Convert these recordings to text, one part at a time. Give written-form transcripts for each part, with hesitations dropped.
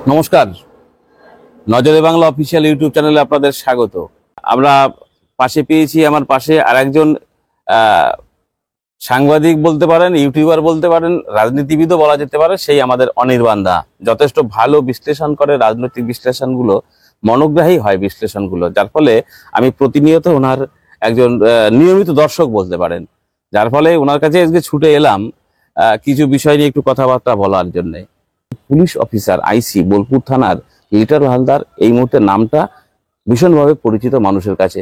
নমস্কার, নজরে Bangla official YouTube চ্যানেলে আপনাদের স্বাগত। আমরা পাশে পেয়েছি, আমার পাশে আরেকজন সাংবাদিক বলতে পারেন, ইউটিউবার বলতে পারেন, রাজনীতিবিদও বলা যেতে পারে, সেই আমাদের অনির্বাণ দা। যথেষ্ট ভালো বিশ্লেষণ করে, রাজনৈতিক বিশ্লেষণগুলো মনোগ্রাহী হয় বিশ্লেষণগুলো, যার ফলে আমি প্রতিনিয়ত ওনার একজন নিয়মিত দর্শক বলতে পারেন। যার ফলে ওনার কাছে আজকে ছুটে এলাম কিছু বিষয় নিয়ে একটু কথাবার্তা বলার জন্য। পুলিশ অফিসার আইসি বোলপুর থানার লিটন হালদার এই মুহূর্তে নামটা ভীষণভাবে পরিচিত মানুষের কাছে।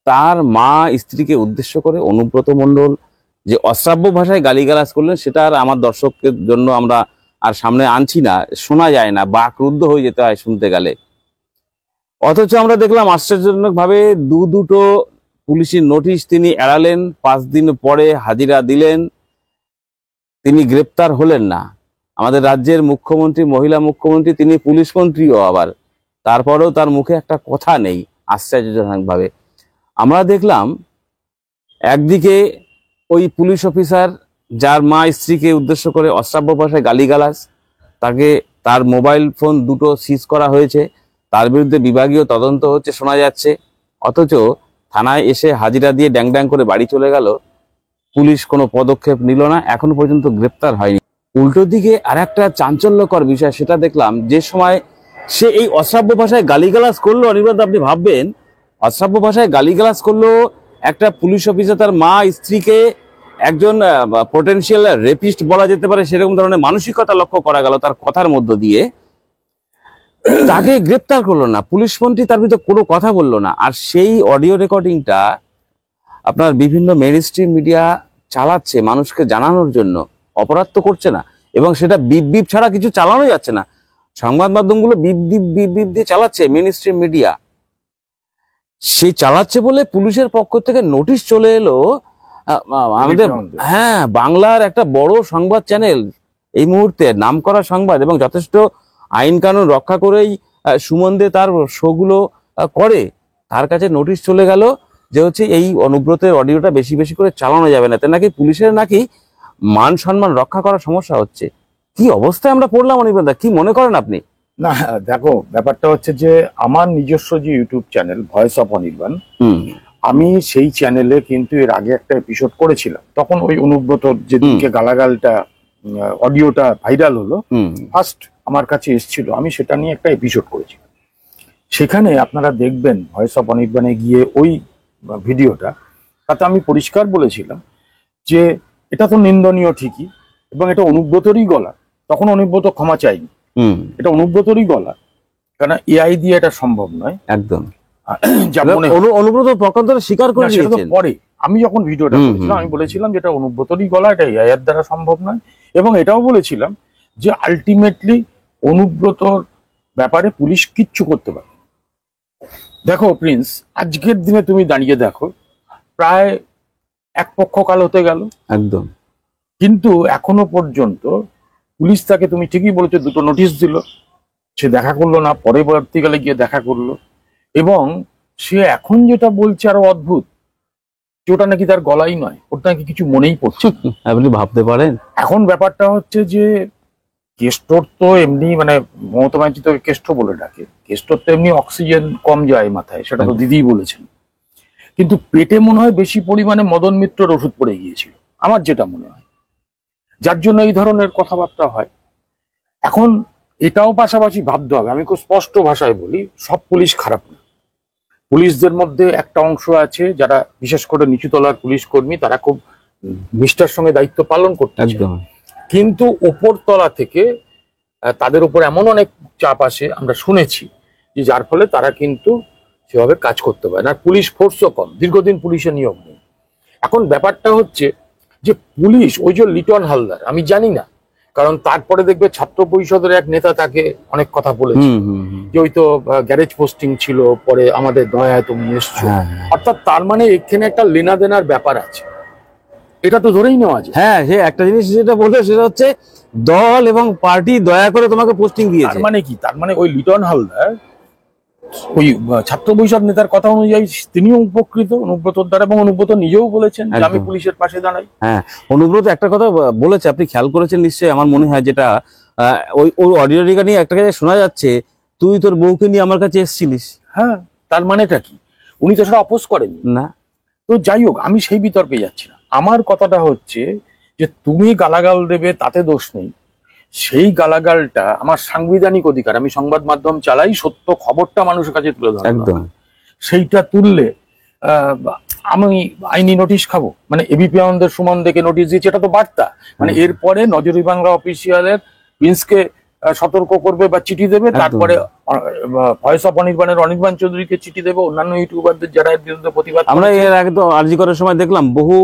তার মা স্ত্রীকে উদ্দেশ্য করে অনুব্রত মণ্ডল যে অশ্রাব্য ভাষায় গালিগালাজ করলেন, সেটা আর আমার দর্শকের জন্য আমরা আর সামনে আনছি না, শোনা যায় না, বাকরুদ্ধ হয়ে যেতে হয় শুনতে গেলে। অথচ আমরা দেখলাম আশ্চর্যজনক ভাবে দুটো পুলিশি নোটিশ তিনি এড়ালেন, 5 দিন পরে হাজিরা দিলেন, তিনি গ্রেপ্তার হলেন না। আমাদের রাজ্যের মুখ্যমন্ত্রী, মহিলা মুখ্যমন্ত্রী, তিনি পুলিশ মন্ত্রীও আবার, তারপরেও তার মুখে একটা কথা নেই। আশ্চর্যজনক ভাবে আমরা দেখলাম একদিকে ওই পুলিশ অফিসার যার মা স্ত্রীকে উদ্দেশ্য করে অশ্রাব্য ভাষায় গালিগালাজ, তাকে তার মোবাইল ফোন দুটো সিজ করা হয়েছে, তার বিরুদ্ধে বিভাগীয় তদন্ত হচ্ছে শোনা যাচ্ছে। অথচ থানায় এসে হাজিরা দিয়ে ড্যাং ড্যাং করে বাড়ি চলে গেল, পুলিশ কোনো পদক্ষেপ নিল না, এখনো পর্যন্ত গ্রেপ্তার হয়নি। উল্টো দিকে আর একটা চাঞ্চল্যকর বিষয় সেটা দেখলাম, যে সময় সে এই অশ্রাব্য ভাষায় গালিগালাজ করলো, অনির্বাণ, আপনি ভাববেন অশ্রাব্য ভাষায় গালিগালাজ করলো একটা পুলিশ অফিসার তার মা স্ত্রীকে, একজন পোটেনশিয়াল রেপিস্ট বলা যেতে পারে সেরকম ধরনের মানসিকতা লক্ষ্য করা গেল তার কথার মধ্য দিয়ে, তাকে গ্রেপ্তার করলো না পুলিশ মন্ত্রী, তার ভিতরে কোনো কথা বললো না। আর সেই অডিও রেকর্ডিংটা আপনার বিভিন্ন মেইনস্ট্রিম মিডিয়া চালাচ্ছে মানুষকে জানানোর জন্য, অপরাধ তো করছে না, এবং সেটা বিপ বিপ ছাড়া কিছু চালানো যাচ্ছে না। সংবাদ মাধ্যমগুলো বিপ বিপ বিপ বিপ দিয়ে চালাচ্ছে, মেইনস্ট্রিম মিডিয়া সে চালাচ্ছে বলে পুলিশের পক্ষ থেকে নোটিশ চলে এলো। আমাদের বাংলার একটা বড় সংবাদ চ্যানেল, এই মুহূর্তে নামকরা সংবাদ এবং যথেষ্ট আইন কানুন রক্ষা করেই সুমন দে তার শোগুলো করে, তার কাছে নোটিশ চলে গেল যে হচ্ছে এই অনুব্রতের অডিওটা বেশি বেশি করে চালানো যাবে না, তাই নাকি পুলিশের নাকি মান সম্মান রক্ষা করার সমস্যা হচ্ছে। কি অবস্থায় আমরা পড়লাম অনির্বাণ দা, কি মনে করেন আপনি? না দেখো, ব্যাপারটা হচ্ছে যে আমার নিজস্ব যে YouTube channel voice of Anirban, আমি সেই চ্যানেলে কিন্তু এর আগে একটা এপিসোড করেছিলাম। তখন ওই অনুব্রত যেদিনকে গালাগালটা অডিওটা ভাইরাল হলো, ফার্স্ট আমার কাছে এসেছিল, আমি সেটা নিয়ে একটা এপিসোড করেছিলাম। সেখানে আপনারা দেখবেন ভয়েস অফ অনির্বাণে গিয়ে ওই ভিডিওটা, তাতে আমি পরিষ্কার বলেছিলাম যে এটা তো নিন্দনীয় ঠিকই, এবং এটা অনুব্রতরই গলা। তখন অনুব্রত ক্ষমা চাইনি, এটা অনুব্রতরই গলা, কারণ এআই দিয়ে এটা সম্ভব নয়। একদম অনুব্রত পক্ষান্তরে স্বীকার করে নিয়েছেন। পরে আমি যখন ভিডিওটা করেছিলাম, আমি বলেছিলাম যে এটা অনুব্রতরই গলা, এটা এআই এর দ্বারা সম্ভব নয়, এবং এটাও বলেছিলাম যে আলটিমেটলি অনুব্রতর ব্যাপারে পুলিশ কিচ্ছু করতে পারে। দেখো প্রিন্স, আজকের দিনে তুমি দাঁড়িয়ে দেখো, প্রায় এক পক্ষকাল হতে গেল একদম, কিন্তু এখনো পর্যন্ত পুলিশ তাকে, তুমি ঠিকই বলেছো, দুটো নোটিশ দিল, সে দেখা করলো না, পরবর্তীকালে গিয়ে দেখা করলো, এবং সে এখন যেটা বলছে আরো অদ্ভুত, যে ওটা নাকি তার গলাই নয়, ওটা নাকি কিছু মনেই পড়ছে। আপনি ভাবতে পারেন। এখন ব্যাপারটা হচ্ছে যে কেষ্টর তো এমনি, মানে মমতা ব্যানার্জি তো কেষ্ট বলে ডাকে, কেষ্টর তো এমনি অক্সিজেন কম যায় মাথায়, সেটা তো দিদিই বলেছেন, কিন্তু পেটে মনে হয় বেশি পরিমাণে মদন মিত্রর ওষুধ পড়ে গিয়েছিল, আমার যেটা মনে হয়, যার জন্য এই ধরনের কথাবার্তা হয়। এখন এটাও পাশাপাশি ভাবতে হবে, আমি খুব স্পষ্ট ভাষায় বলি, সব পুলিশ খারাপ না। পুলিশদের মধ্যে একটা অংশ আছে যারা, বিশেষ করে নিচুতলার পুলিশ কর্মী, তারা খুব নিষ্ঠার সঙ্গে দায়িত্ব পালন করতে, কিন্তু ওপর তলা থেকে তাদের উপর এমন অনেক চাপ আসে, আমরা শুনেছি, যে যার ফলে তারা কিন্তু সেভাবে কাজ করতে পারে না। পুলিশ ফোর্সও কম, দীর্ঘদিন পুলিশের নিয়োগ নেই। এখন ব্যাপারটা হচ্ছে যে পুলিশ, ওই যে লিটন হালদার, আমি জানি না, কারণ তারপরে দেখবে ছাত্র পরিষদের এক নেতা তাকে অনেক কথা বলেছে, যে ওই তো গ্যারেজ পোস্টিং ছিল, পরে আমাদের দয়ায় তুমি এসছো, অর্থাৎ তার মানে এখানে একটা লেনা দেনার ব্যাপার আছে, এটা তো ধরেই নেওয়া যায়। হ্যাঁ, সে একটা জিনিস যেটা বললো সেটা হচ্ছে দল এবং পার্টি দয়া করে তোমাকে পোস্টিং দিয়েছে। তার মানে কি? তার মানে ওই লিটন হালদার ওই ছাত্র পরিষদ নেতার কথা অনুযায়ী তিনিও উপকৃত অনুব্রতর দ্বারা, এবং অনুব্রত নিজেও বলেছেন যে আমি পুলিশের পাশে দাঁড়াই। হ্যাঁ, অনুব্রত একটা কথা বলেছে, আপনি খেয়াল করেছেন নিশ্চয়ই, আমার মনে হয়, যেটা ওই ওর অডিও রেকর্ডিং নিয়ে একটা জায়গায় শোনা যাচ্ছে, তুই তোর বউকে নিয়ে আমার কাছে এসেছিলিস। হ্যাঁ, তার মানেটা কি? উনি তো সেটা অপোজ করেননি। না, তো যাই হোক, আমি সেই বিতর্কে যাচ্ছি না। আমার কথাটা হচ্ছে যে তুমি গালাগাল দেবে তাতে দোষ নেই, সেই গালাগালটা আমার সাংবিধানিক অধিকার, আমি সংবাদ মাধ্যম চালাই, সত্য খবরটা মানুষের কাছে তুলে ধরা, একদম। সেইটা তুললে আমি আইনি নোটিশ খাবো? মানে এবিপি আনন্দের সুমন দেখে নোটিশ দিয়েছে, এটা তো বার্তা। মানে এরপরে নজরুল বাংলা অফিসিয়ালের প্রিন্সকে সতর্ক করবে বা চিঠি দেবে, তারপরে ভয়েস অফ অনির্বাণের অনির্বাণ চৌধুরীকে চিঠি দেবে, অন্যান্য ইউটিউবারদের যারা এর বিরুদ্ধে প্রতিবাদ। আমরা এর আগে তো আরজি করার সময় দেখলাম বহু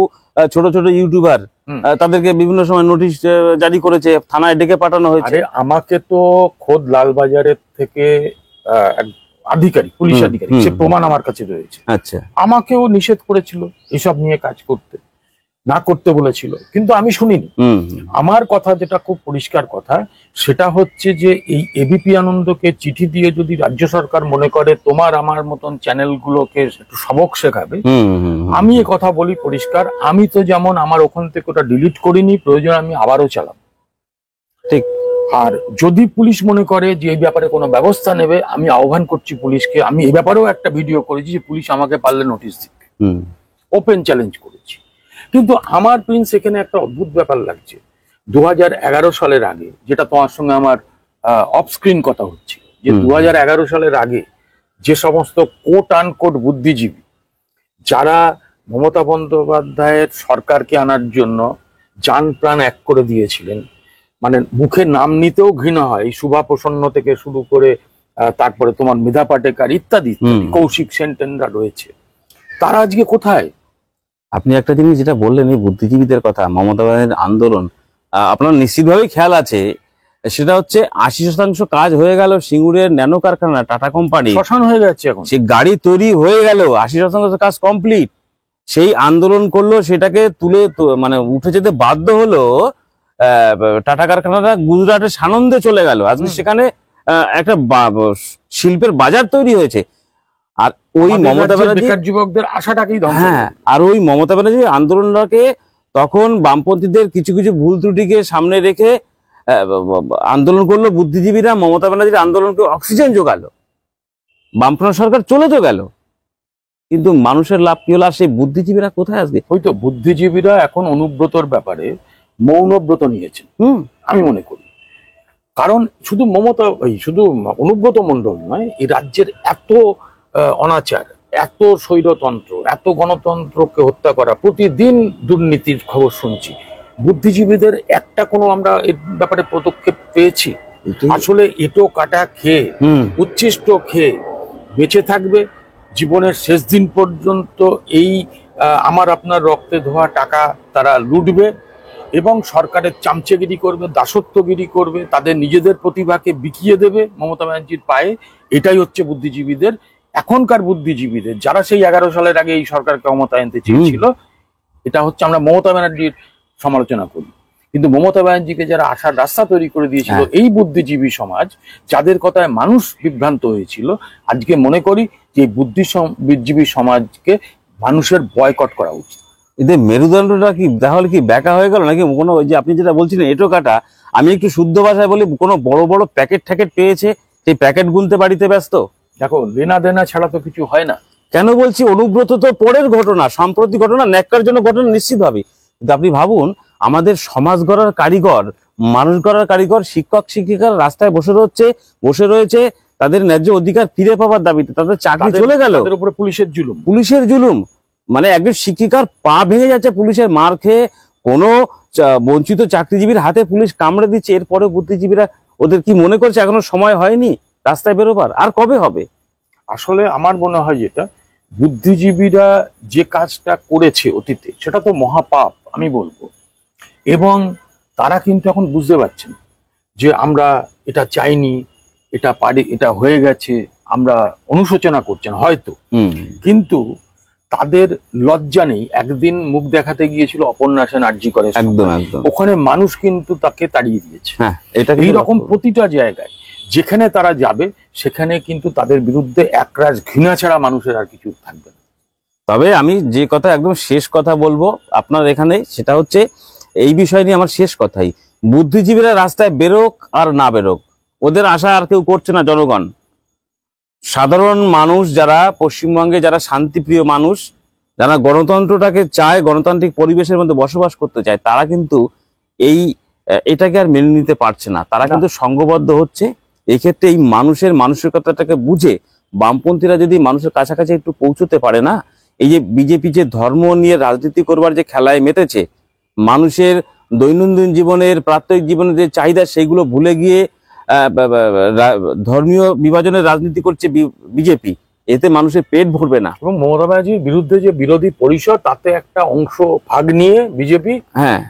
ছোট ছোট ইউটিউবার তাদেরকে বিভিন্ন সময় নোটিশ জারি করেছে, থানায় ডেকে পাঠানো হয়েছে। আমাকে তো খোদ লালবাজারের থেকে এক আধিকারিক, পুলিশ আধিকারিক, সে প্রমাণ আমার কাছে রয়েছে, আচ্ছা, আমাকেও নিষেধ করেছিল এসব নিয়ে কাজ করতে, না করতে বলেছিল, কিন্তু আমি শুনিনি। আমার কথা যেটা খুব পরিষ্কার কথা, সেটা হচ্ছে যে এই এবিপি আনন্দকে চিঠি দিয়ে যদি রাজ্য সরকার মনে করে তোমার আমার মতন চ্যানেলগুলোকে একটু সবক শেখাবে, আমি এ কথা বলি পরিষ্কার, আমি তো যেমন আমার ওখান থেকে ওটা ডিলিট করিনি, প্রয়োজন আমি আবারও চালাম। ঠিক। আর যদি পুলিশ মনে করে যে এই ব্যাপারে কোনো ব্যবস্থা নেবে, আমি আহ্বান করছি পুলিশকে। আমি এই ব্যাপারেও একটা ভিডিও করেছি যে পুলিশ আমাকে পারলে নোটিশ দিক, ওপেন চ্যালেঞ্জ করেছি। কিন্তু আমার প্রিন্স এখানে একটা অদ্ভুত ব্যাপার লাগছে, 2011 সালের আগে, যেটা তোমার সঙ্গে আমার অফ স্ক্রিন কথা হচ্ছে, যে 2011 সালের আগে যে সমস্ত কোট আনকোট বুদ্ধিজীবী যারা মমতা বন্দ্যোপাধ্যায়ের সরকারকে আনার জন্য জান প্রাণ এক করে দিয়েছিলেন, মানে মুখে নাম নিতেও ঘৃণা হয়, শুভা প্রসন্ন থেকে শুরু করে তারপরে তোমার মৃধা পাটেকার ইত্যাদি, কৌশিক সেনটেনরা রয়েছে, তারা আজকে কোথায়? আপনি একটা জিনিস যেটা বললেন, এই বুদ্ধিজীবীদের কথা, মমতা ব্যানার্জির আন্দোলন, আপনার নিশ্চিতভাবেই খেয়াল আছে, সেটা হচ্ছে 80% কাজ হয়ে গেল সিঙ্গুরের ন্যানো কারখানা টাটা কোম্পানি, শ্মশান হয়ে যাচ্ছে এখন, সে গাড়ি তৈরি হয়ে গেল, 80% কাজ কমপ্লিট। সেই আন্দোলন করলো, সেটাকে তুলে মানে উঠে যেতে বাধ্য হলো, টাটা কারখানাটা গুজরাটের সানন্দে চলে গেল, আজকে সেখানে একটা শিল্পের বাজার তৈরি হয়েছে। আর ওই মমতা ব্যানার্জি যুবকদের আশাটাকেই ধ্বংস। হ্যাঁ, আর ওই মমতা ব্যানার্জি আন্দোলনটাকে তখন বামপন্থীদের কিছু কিছু ভুল ত্রুটিকে সামনে রেখে আন্দোলন করলো বুদ্ধিজীবীরা, মমতা ব্যানার্জির আন্দোলনকে অক্সিজেন যোগালো, বামফ্রন্ট সরকার চলে তো গেল, কিন্তু মানুষের লাভ কি হলো? আর সেই বুদ্ধিজীবীরা কোথায় আসবে? হয়তো বুদ্ধিজীবীরা এখন অনুব্রতর ব্যাপারে মৌনব্রত নিয়েছেন, আমি মনে করি। কারণ শুধু শুধু অনুব্রত মণ্ডল নয়, এই রাজ্যের এত অনাচার, এত স্বৈরতন্ত্র, এত গণতন্ত্রকে হত্যা করা, প্রতিদিন দুর্নীতির খবর শুনছি, বুদ্ধিজীবীদের একটা কোনো আমরা এর ব্যাপারে পদক্ষেপ পেয়েছি? আসলে এটো কাটা খেয়ে, উচ্ছিষ্ট খেয়ে বেঁচে থাকবে জীবনের শেষ দিন পর্যন্ত, এই আমার আপনার রক্তে ধোয়া টাকা তারা লুটবে এবং সরকারের চামচেগিরি করবে, দাসত্বগিরি করবে, তাদের নিজেদের প্রতিভাকে বিকিয়ে দেবে মমতা ব্যানার্জির পায়ে। এটাই হচ্ছে বুদ্ধিজীবীদের, এখনকার বুদ্ধিজীবীদের, যারা সেই 11 সালের আগে এই সরকার ক্ষমতায় আনতে চেয়েছিল। এটা হচ্ছে, আমরা মমতা ব্যানার্জির সমালোচনা করি, কিন্তু মমতা ব্যানার্জিকে যারা আসার রাস্তা তৈরি করে দিয়েছিল, এই বুদ্ধিজীবী সমাজ, যাদের কথায় মানুষ বিভ্রান্ত হয়েছিল, আজকে মনে করি যে বুদ্ধিজীবী সমাজকে মানুষের বয়কট করা উচিত। এদের মেরুদণ্ডটা কি তাহলে কি ব্যাকা হয়ে গেল নাকি? কোনো ওই যে আপনি যেটা বলছিলেন এটো কাটা, আমি একটু শুদ্ধ ভাষায় বলি, কোনো বড় বড় প্যাকেট ট্যাকেট পেয়েছে, সেই প্যাকেট গুনতে বাড়িতে ব্যস্ত। দেখো, লেনা দেনা ছাড়া তো কিছু হয় না। কেন বলছি? অনুব্রত তো পরের ঘটনা, সাম্প্রতিক ঘটনা, ন্যাক্কার জন্য ঘটনা নিশ্চিতভাবে, কিন্তু আপনি ভাবুন, আমাদের সমাজ গড়ার কারিগর, মানুষ গড়ার কারিগর, শিক্ষক শিক্ষিকারা রাস্তায় বসে রয়েছে তাদের ন্যায্য অধিকার ফিরে পাওয়ার দাবিতে, তাদের চাকরি চলে গেল, তাদের উপরে পুলিশের জুলুম। মানে একজন শিক্ষিকার পা ভেঙে যাচ্ছে পুলিশের মার খেয়ে, কোনো বঞ্চিত চাকরিজীবীর হাতে পুলিশ কামড়ে দিচ্ছে, এরপরে বুদ্ধিজীবীরা ওদের কি মনে করছে এখনো সময় হয়নি রাস্তায় বেরোবার? আর কবে হবে? আসলে আমার মনে হয় যেটা বুদ্ধিজীবীরা যে কাজটা করেছে অতীতে, সেটা তো মহাপাপ আমি বলবো, এবং তারা কিন্তু এখন বুঝতে পারছেন যে আমরা এটা চাইনি, এটা পারি, এটা হয়ে গেছে, আমরা অনুশোচনা করছেন হয়তো, কিন্তু তাদের লজ্জা নেই। একদিন মুখ দেখাতে গিয়েছিল অপর্ণা সেন আরজি করে, ওখানে মানুষ কিন্তু তাকে তাড়িয়ে দিয়েছে। এইরকম প্রতিটা জায়গায় যেখানে তারা যাবে, সেখানে কিন্তু তাদের বিরুদ্ধে একরাশ ঘৃণা ছাড়া মানুষের আর কিছু থাকবে না। তবে আমি যে কথা একদম শেষ কথা বলবো আপনার এখানে, সেটা হচ্ছে এই বিষয় নিয়ে আমার শেষ কথাই, বুদ্ধিজীবীরা রাস্তায় বেরোক আর না বেরোক, ওদের আশা আর কেউ করছে না জনগণ। সাধারণ মানুষ যারা পশ্চিমবঙ্গে, যারা শান্তিপ্রিয় মানুষ, যারা গণতন্ত্রটাকে চায়, গণতান্ত্রিক পরিবেশের মধ্যে বসবাস করতে চায়, তারা কিন্তু এটাকে আর মেনে নিতে পারছে না। তারা কিন্তু সংঘবদ্ধ হচ্ছে। এই ক্ষেত্রে এই মানুষের মানসিকতাটাকে বুঝে বামপন্থীরা যদি মানুষের কাছাকাছি একটু পৌঁছতে পারে না, এই যে বিজেপি যে ধর্ম নিয়ে রাজনীতি করবার যে খেলায় মেতেছে, মানুষের দৈনন্দিন জীবনের, প্রাত্যহিক জীবনের যে চাহিদা সেইগুলো ভুলে গিয়ে ধর্মীয় বিভাজনের রাজনীতি করছে বিজেপি, এতে মানুষের পেট ভরবে না। এবং মমতা ব্যানার্জির বিরুদ্ধে যে বিরোধী পরিষদ, তাতে একটা অংশ ভাগ নিয়ে বিজেপি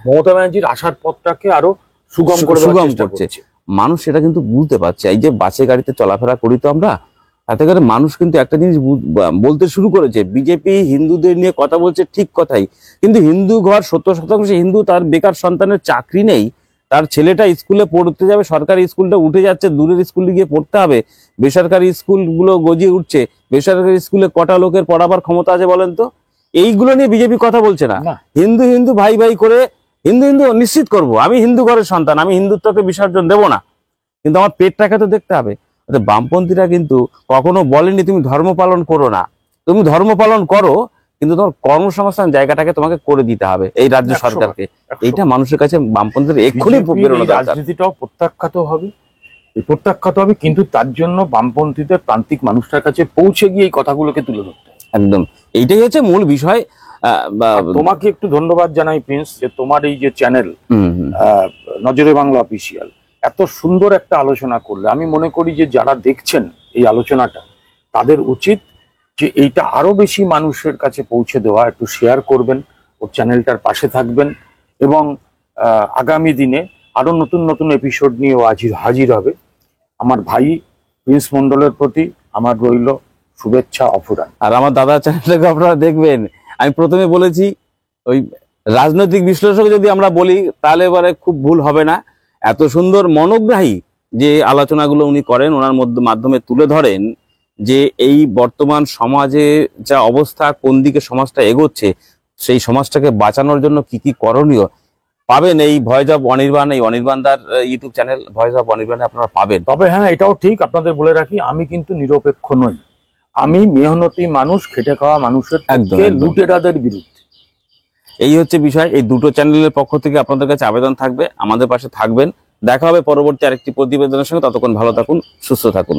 মমতা ব্যানার্জির আসার পথটাকে আরো সুগম করছে। মানুষ সেটা কিন্তু বুঝতে পারছে। এই যে বাসে গাড়িতে চলাফেরা করি তো আমরা, তাতে করে মানুষ কিন্তু একটা জিনিস বলতে শুরু করেছে, বিজেপি হিন্দুদের নিয়ে কথা বলছে, ঠিক কথাই, কিন্তু হিন্দু ঘর 70% হিন্দু, তার বেকার সন্তানের চাকরি নেই, তার ছেলেটা স্কুলে পড়তে যাবে, সরকারি স্কুলটা উঠে যাচ্ছে, দূরের স্কুলে গিয়ে পড়তে হবে, বেসরকারি স্কুলগুলো গজিয়ে উঠছে, বেসরকারি স্কুলে কটা লোকের পড়াবার ক্ষমতা আছে বলেন তো? এইগুলো নিয়ে বিজেপি কথা বলছে না। হিন্দু হিন্দু ভাই ভাই করে হিন্দু হিন্দু নিশ্চিত করব, আমি হিন্দু ঘরের সন্তান, আমি হিন্দুত্বকে বিসর্জন দেব না, কিন্তু আমার পেটটাকে তো দেখতে হবে। বামপন্থীরা কিন্তু কখনো বলেনি তুমি ধর্ম পালন করো না, তুমি ধর্ম পালন করো, কিন্তু তোমার কর্মসংস্থান জায়গাটাকে তোমাকে করে দিতে হবে এই রাজ্য সরকারকে। এইটা মানুষের কাছে বামপন্থীদের এক্ষুনি বেরোনো দরকার। রাজনীতিটাও প্রত্যাখ্যাত হবে, কিন্তু তার জন্য বামপন্থীদের প্রান্তিক মানুষটার কাছে পৌঁছে গিয়ে এই কথাগুলোকে তুলে ধরতে হবে। একদম, এইটাই হচ্ছে মূল বিষয়। তোমাকে একটু ধন্যবাদ জানাই প্রিন্স, যে তোমার এই যে চ্যানেল নজরে বাংলা অফিসিয়াল এত সুন্দর একটা আলোচনা করলে। আমি মনে করি যে যারা দেখছেন এই আলোচনাটা, তাদের উচিত যে এইটা আরো বেশি মানুষের কাছে পৌঁছে দেওয়া। একটু শেয়ার করবেন, ওর চ্যানেলটার পাশে থাকবেন, এবং আগামী দিনে আরো নতুন নতুন এপিসোড নিয়ে ও হাজির হবে। আমার ভাই প্রিন্স মন্ডলের প্রতি আমার রইল শুভেচ্ছা অফুরান। আর আমার দাদা চ্যানেলটাকে আপনারা দেখবেন। আমি প্রথমে বলেছি, ওই রাজনৈতিক বিশ্লেষক যদি আমরা বলি তাহলে এবারে খুব ভুল হবে না। এত সুন্দর মনোগ্রাহী যে আলোচনাগুলো উনি করেন, ওনার মাধ্যমে তুলে ধরেন যে এই বর্তমান সমাজে যা অবস্থা, কোন দিকে সমাজটা এগোচ্ছে, সেই সমাজটাকে বাঁচানোর জন্য কি কি করণীয় পাবেন এই ভয়েস অফ অনির্বাণ, এই অনির্বাণদার ইউটিউব চ্যানেল ভয়েস অফ অনির্বাণে আপনারা পাবেন। তবে হ্যাঁ, এটাও ঠিক, আপনাদের বলে রাখি, আমি কিন্তু নিরপেক্ষ নই। আমি মেহনতি মানুষ, খেটে খাওয়া মানুষের পক্ষে, লুটেরাদের বিরুদ্ধে। এই হচ্ছে বিষয়। এই দুটো চ্যানেলের পক্ষ থেকে আপনাদের কাছে আবেদন থাকবে, আমাদের পাশে থাকবেন। দেখা হবে পরবর্তী আরেকটি প্রতিবেদনের সঙ্গে। ততক্ষণ ভালো থাকুন, সুস্থ থাকুন।